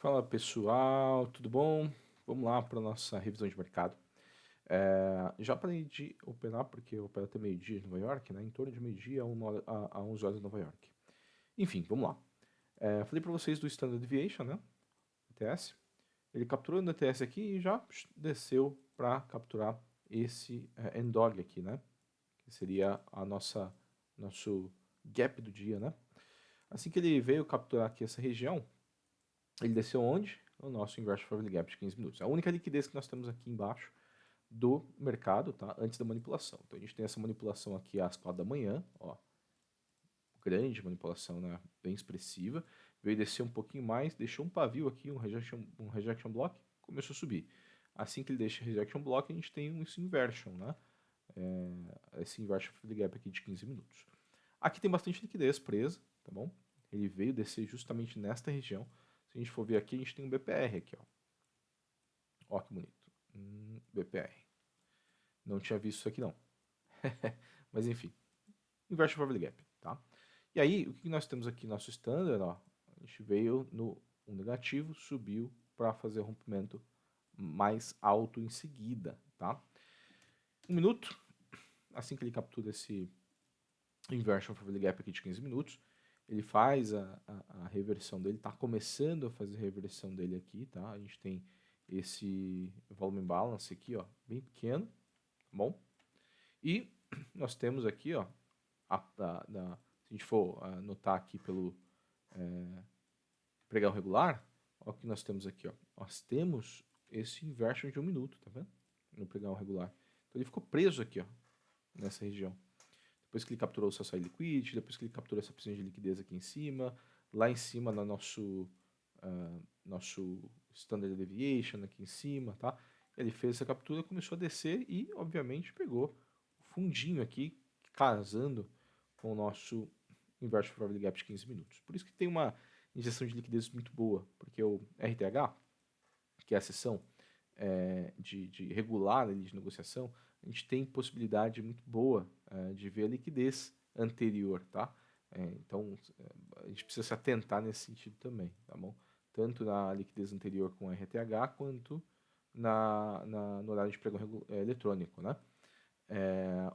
Fala pessoal, tudo bom? Vamos lá para a nossa revisão de mercado. Já parei de operar, porque eu opero até meio-dia em Nova York, né? Em torno de meio-dia a 11 horas em Nova York. Enfim, vamos lá. Falei para vocês do Standard Deviation, né? ETS. Ele capturou no ETS aqui e já desceu para capturar esse Endog aqui, né? Que seria nosso gap do dia, né? Assim que ele veio capturar aqui essa região, ele desceu onde? O nosso Inversion Probability Gap de 15 minutos. É a única liquidez que nós temos aqui embaixo do mercado, tá? Antes da manipulação. Então a gente tem essa manipulação aqui às 4 da manhã, ó. Grande manipulação, né? Bem expressiva. Veio descer um pouquinho mais, deixou um pavio aqui, um rejection block, começou a subir. Assim que ele deixa o rejection block, a gente tem esse inversion, né? Esse inversion Probability Gap aqui de 15 minutos. Aqui tem bastante liquidez presa, tá bom? Ele veio descer justamente nesta região. Se a gente for ver aqui, a gente tem um BPR aqui, ó. Ó que bonito. BPR. Não tinha visto isso aqui não. Mas enfim. Inversion Probability Gap, tá? E aí, o que nós temos aqui? Nosso standard, ó. A gente veio no um negativo, subiu para fazer rompimento mais alto em seguida, tá? 1 minuto. Assim que ele captura esse Inversion Probability Gap aqui de 15 minutos, ele faz a reversão dele, está começando a fazer a reversão dele aqui, tá? A gente tem esse volume balance aqui, ó, bem pequeno, tá bom? E nós temos aqui, ó, se a gente for anotar aqui pelo pregão regular, ó, o que nós temos aqui, ó, nós temos esse inversion de 1 minuto, tá vendo? No pregão regular. Então ele ficou preso aqui, ó, nessa região. Depois que ele capturou o seu side liquidity, depois que ele capturou essa piscina de liquidez aqui em cima, lá em cima no nosso standard deviation aqui em cima, tá? Ele fez essa captura, começou a descer e, obviamente, pegou o fundinho aqui, casando com o nosso inversion probability gap de 15 minutos. Por isso que tem uma injeção de liquidez muito boa, porque o RTH, que é a seção de regular ali, de negociação, a gente tem possibilidade muito boa de ver a liquidez anterior, tá? Então, a gente precisa se atentar nesse sentido também, tá bom? Tanto na liquidez anterior com RTH, quanto no horário de pregão eletrônico, né?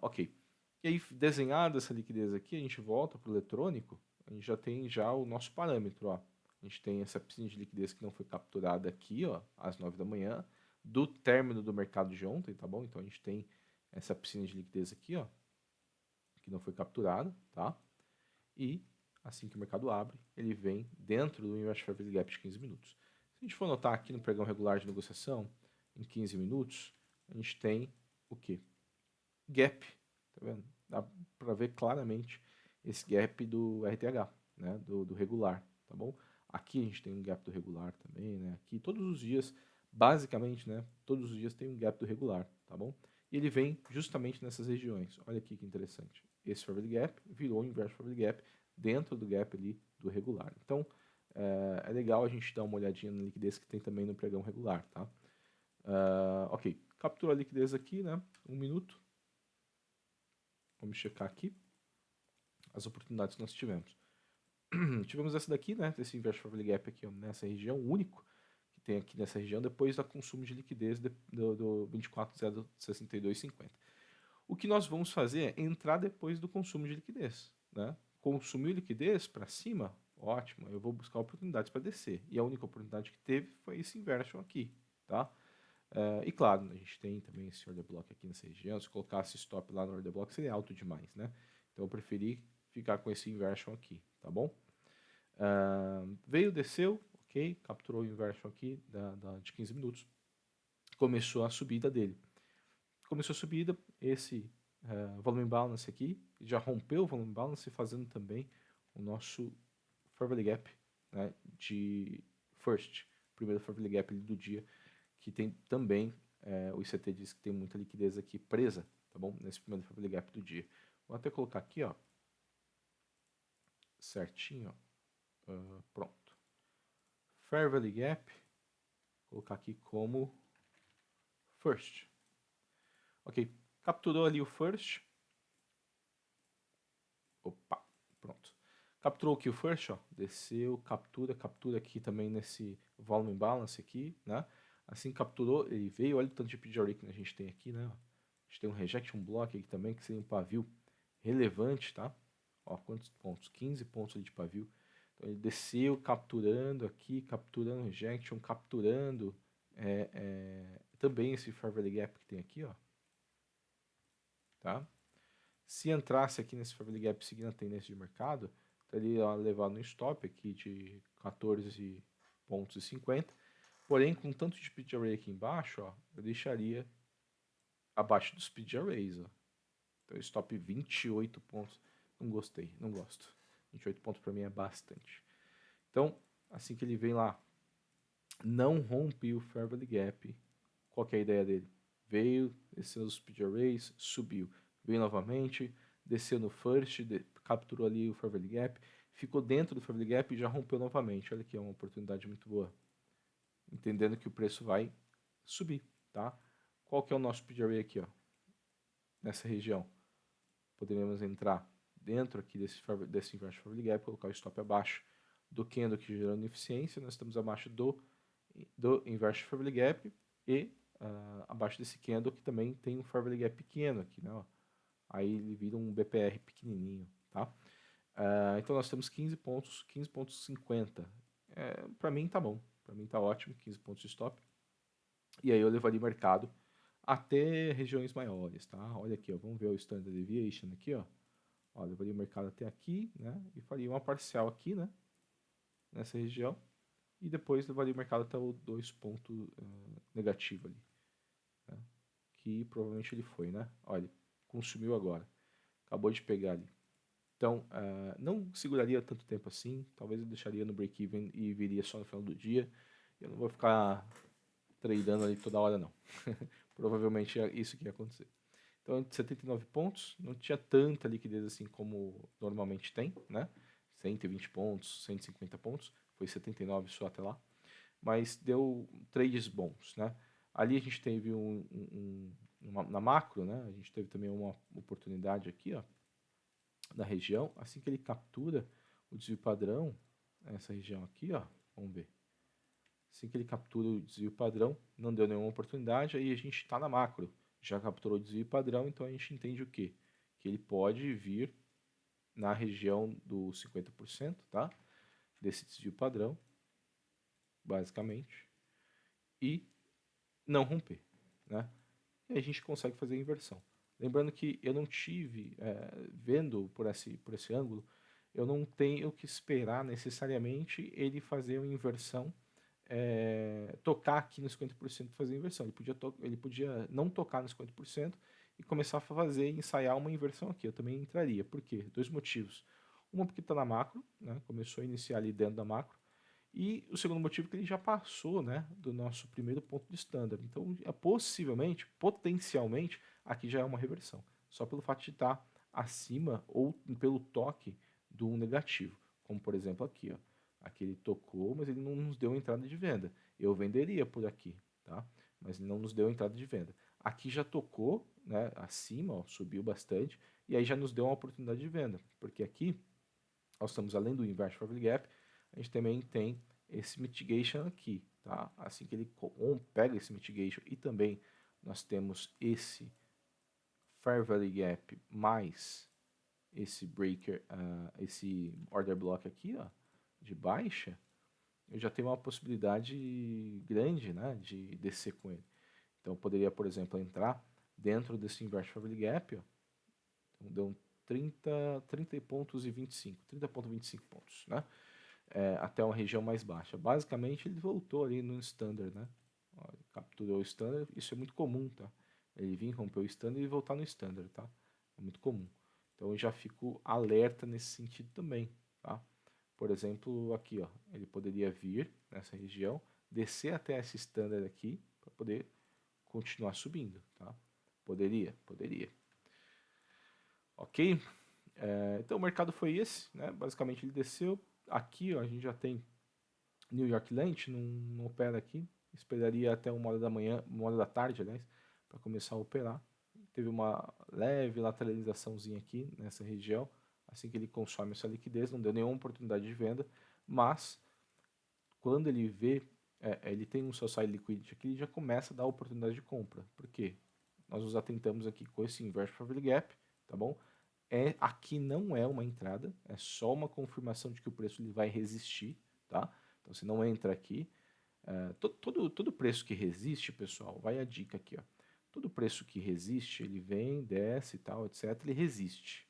Ok. E aí, desenhada essa liquidez aqui, a gente volta para o eletrônico, a gente já tem já o nosso parâmetro, ó. A gente tem essa piscina de liquidez que não foi capturada aqui, ó, às 9 da manhã, do término do mercado de ontem, tá bom? Então a gente tem essa piscina de liquidez aqui, ó, que não foi capturada, tá? E assim que o mercado abre, ele vem dentro do Inverse Fair Gap de 15 minutos. Se a gente for notar aqui no pregão regular de negociação, em 15 minutos, a gente tem o quê? Gap, tá vendo? Dá para ver claramente esse gap do RTH, né? Do regular, tá bom? Aqui a gente tem um gap do regular também, né? Aqui todos os dias, basicamente, né? Todos os dias tem um gap do regular, tá bom? E ele vem justamente nessas regiões. Olha aqui que interessante. Esse Probability Gap virou o Inverse Probability Gap dentro do gap ali do regular. Então, é legal a gente dar uma olhadinha na liquidez que tem também no pregão regular, tá? Ok, capturou a liquidez aqui, né? 1 minuto. Vamos checar aqui as oportunidades que nós tivemos. Tivemos essa daqui, né? Esse Inverse Probability Gap aqui, ó, nessa região, único que tem aqui nessa região, depois da consumo de liquidez do 24,062,50. O que nós vamos fazer é entrar depois do consumo de liquidez, né? Consumiu liquidez para cima, ótimo, eu vou buscar oportunidades para descer. E a única oportunidade que teve foi esse inversion aqui, tá? E claro, a gente tem também esse order block aqui nessa região. Se colocasse stop lá no order block seria alto demais, né? Então eu preferi ficar com esse inversion aqui, tá bom? Veio, desceu, ok, capturou o inversion aqui de 15 minutos. Começou a subida dele. Começou a subida, esse volume balance aqui, já rompeu o volume balance, fazendo também o nosso Fairvalue Gap, né, de first, primeiro Fairvalue Gap do dia, que tem também, o ICT diz que tem muita liquidez aqui presa, tá bom? Nesse primeiro Fairvalue Gap do dia. Vou até colocar aqui, ó, certinho, ó, pronto. Fairvalue Gap, vou colocar aqui como first. Ok, capturou ali o first. Opa, pronto. Capturou aqui o first, ó, desceu, captura, captura aqui também nesse volume balance aqui, né? Assim que capturou, ele veio, olha o tanto de PGRE que a gente tem aqui, né? A gente tem um rejection block aqui também, que seria um pavio relevante, tá? Ó, quantos pontos? 15 pontos ali de pavio. Então ele desceu capturando aqui, capturando rejection, capturando também esse fair value gap que tem aqui, ó. Tá? Se entrasse aqui nesse fair value gap seguindo a tendência de mercado, estaria levado no stop aqui de 14 pontos e 50. Porém, com tanto de speed array aqui embaixo, ó, eu deixaria abaixo do speed arrays, ó. Então stop 28 pontos. Não gostei, não gosto. 28 pontos para mim é bastante. Então, assim que ele vem lá, não rompe o fair value gap. Qual que é a ideia dele? Veio, desceu os speed arrays, subiu. Veio novamente, desceu no first, capturou ali o fair value gap, ficou dentro do fair value gap e já rompeu novamente. Olha aqui, é uma oportunidade muito boa. Entendendo que o preço vai subir, tá? Qual que é o nosso speed array aqui, ó? Nessa região. Poderíamos entrar dentro aqui desse inverse fair value gap, colocar o stop abaixo do candle que gerando ineficiência. Nós estamos abaixo do inverse fair value gap e abaixo desse candle que também tem um fair value gap pequeno aqui, né? Ó. Aí ele vira um BPR pequenininho, tá? Então nós temos 15 pontos, 15,50. Para mim tá bom, para mim tá ótimo, 15 pontos de stop. E aí eu levaria o mercado até regiões maiores, tá? Olha aqui, ó, vamos ver o Standard Deviation aqui, ó. Ó, levaria o mercado até aqui, né? E faria uma parcial aqui, né? Nessa região. E depois levaria o mercado até o 2 ponto negativo ali. Né? Que provavelmente ele foi, né? Olha, consumiu agora. Acabou de pegar ali. Então, não seguraria tanto tempo assim. Talvez eu deixaria no break-even e viria só no final do dia. Eu não vou ficar tradando ali toda hora, não. Provavelmente é isso que ia acontecer. Então, 79 pontos, não tinha tanta liquidez assim como normalmente tem, né? 120 pontos, 150 pontos, foi 79 só até lá. Mas deu trades bons, né? Ali a gente teve na macro, né? A gente teve também uma oportunidade aqui, ó, na região. Assim que ele captura o desvio padrão, essa região aqui, ó, vamos ver. Assim que ele captura o desvio padrão, não deu nenhuma oportunidade, aí a gente está na macro. Já capturou o desvio padrão, então a gente entende o quê? Que ele pode vir na região do 50%, tá? Desse desvio padrão, basicamente, e não romper, né? E a gente consegue fazer a inversão. Lembrando que eu não tive, vendo por esse ângulo, eu não tenho que esperar necessariamente ele fazer uma inversão, tocar aqui nos 50% e fazer a inversão. Ele podia não tocar nos 50% e começar a fazer, ensaiar uma inversão aqui. Eu também entraria. Por quê? Dois motivos. Uma porque está na macro, né? Começou a iniciar ali dentro da macro. E o segundo motivo é que ele já passou, né, do nosso primeiro ponto de standard. Então, possivelmente, potencialmente, aqui já é uma reversão. Só pelo fato de estar acima ou pelo toque do negativo. Como, por exemplo, aqui. Ó. Aqui ele tocou, mas ele não nos deu entrada de venda. Eu venderia por aqui, tá? Mas ele não nos deu entrada de venda. Aqui já tocou, né, acima, ó, subiu bastante, e aí já nos deu uma oportunidade de venda. Porque aqui, nós estamos além do inverse fair gap, a gente também tem esse mitigation aqui, tá? Assim que ele pega esse mitigation e também nós temos esse fair value gap mais esse breaker, esse order block aqui, ó, de baixa, eu já tenho uma possibilidade grande, né, de descer com ele. Então eu poderia, por exemplo, entrar dentro desse inverse fair value gap, ó, então deu 30 pontos e 25, 30,25 pontos, né? Até uma região mais baixa. Basicamente, ele voltou ali no standard, né? Ó, ele capturou o standard, isso é muito comum, tá? Ele vir romper o standard e voltar no standard, tá? É muito comum. Então, eu já fico alerta nesse sentido também, tá? Por exemplo, aqui, ó, ele poderia vir nessa região, descer até esse standard aqui, para poder continuar subindo, tá? Poderia. Ok? Então, o mercado foi esse, né? Basicamente, ele desceu. Aqui, ó, a gente já tem New York Lente, não opera aqui. Esperaria até 1 hora da manhã, 1 hora da tarde, aliás, para começar a operar. Teve uma leve lateralizaçãozinha aqui nessa região. assim que ele consome essa liquidez, não deu nenhuma oportunidade de venda, mas quando ele vê, ele tem um sell side liquidity aqui, ele já começa a dar oportunidade de compra. Por quê? Nós nos atentamos aqui com esse inverse probability gap, tá bom? Aqui não é uma entrada, é só uma confirmação de que o preço ele vai resistir, tá? Então você não entra aqui. Todo preço que resiste, pessoal, vai a dica aqui, ó. Todo preço que resiste, ele vem, desce e tal, etc, ele resiste.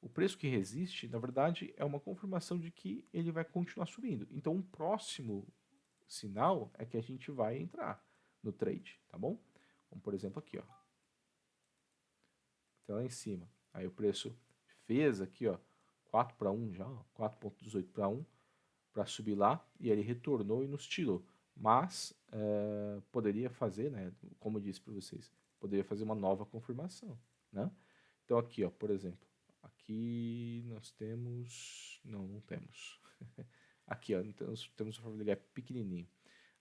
O preço que resiste, na verdade, é uma confirmação de que ele vai continuar subindo. Então, o próximo sinal é que a gente vai entrar no trade, tá bom? Como por exemplo aqui, ó. Até lá em cima. Aí o preço fez aqui, ó, 4 para 1 já, 4,18 para 1, para subir lá, e ele retornou e nos tirou. Mas poderia fazer, né, como eu disse para vocês, poderia fazer uma nova confirmação, né? Então aqui, ó, por exemplo, aqui nós temos, não temos. Aqui, ó, temos o Family Gap pequenininho.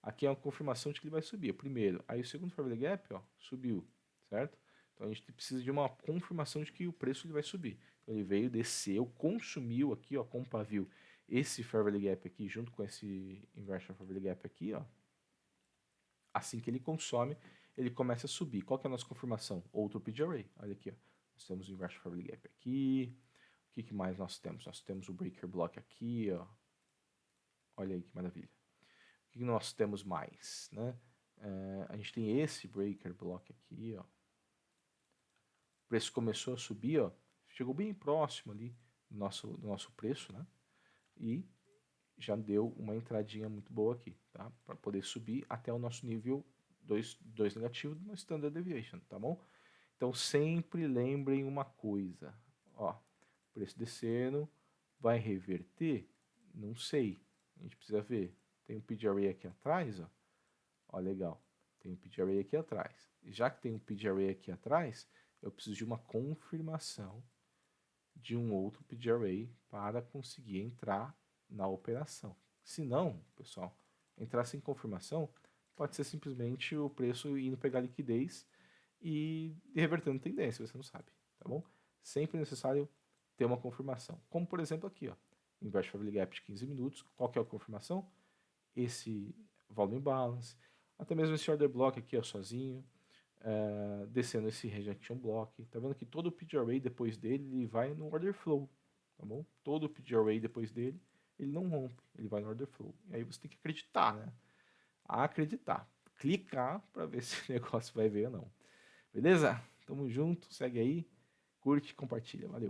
Aqui é uma confirmação de que ele vai subir, o primeiro. Aí o segundo Family Gap, ó, subiu, certo? Então a gente precisa de uma confirmação de que o preço ele vai subir. Então ele veio, desceu, consumiu aqui, ó, compavil esse Fair Value Gap aqui junto com esse Inversion Fair Value Gap aqui, ó. Assim que ele consome, ele começa a subir. Qual que é a nossa confirmação? Outro P Array. Olha aqui, ó. Nós temos o Inversion Fair Value Gap aqui. O que mais nós temos? Nós temos o Breaker Block aqui, ó. Olha aí que maravilha. O que nós temos mais, né? A gente tem esse Breaker Block aqui, ó. O preço começou a subir, ó. Chegou bem próximo ali do nosso preço, né? E já deu uma entradinha muito boa aqui, tá? Para poder subir até o nosso nível 2 negativo no Standard Deviation, tá bom? Então sempre lembrem uma coisa, ó, preço descendo, vai reverter? Não sei, a gente precisa ver. Tem um P Array aqui atrás, ó, legal, tem um P Array aqui atrás. E já que tem um P Array aqui atrás, eu preciso de uma confirmação de um outro P Array para conseguir entrar na operação. Se não, pessoal, entrar sem confirmação, pode ser simplesmente o preço indo pegar liquidez e revertendo tendência, você não sabe, tá bom? Sempre é necessário ter uma confirmação. Como por exemplo aqui, ó, Inverse Family Gap de 15 minutos, qual que é a confirmação? Esse Volume Balance, até mesmo esse Order Block aqui, ó, sozinho, descendo esse Rejection Block, tá vendo que todo o P Array depois dele, ele vai no Order Flow, tá bom? Todo o P Array depois dele, ele não rompe, ele vai no Order Flow. E aí você tem que acreditar, né? Acreditar. Clicar para ver se o negócio vai ver ou não. Beleza? Tamo junto, segue aí, curte, compartilha. Valeu!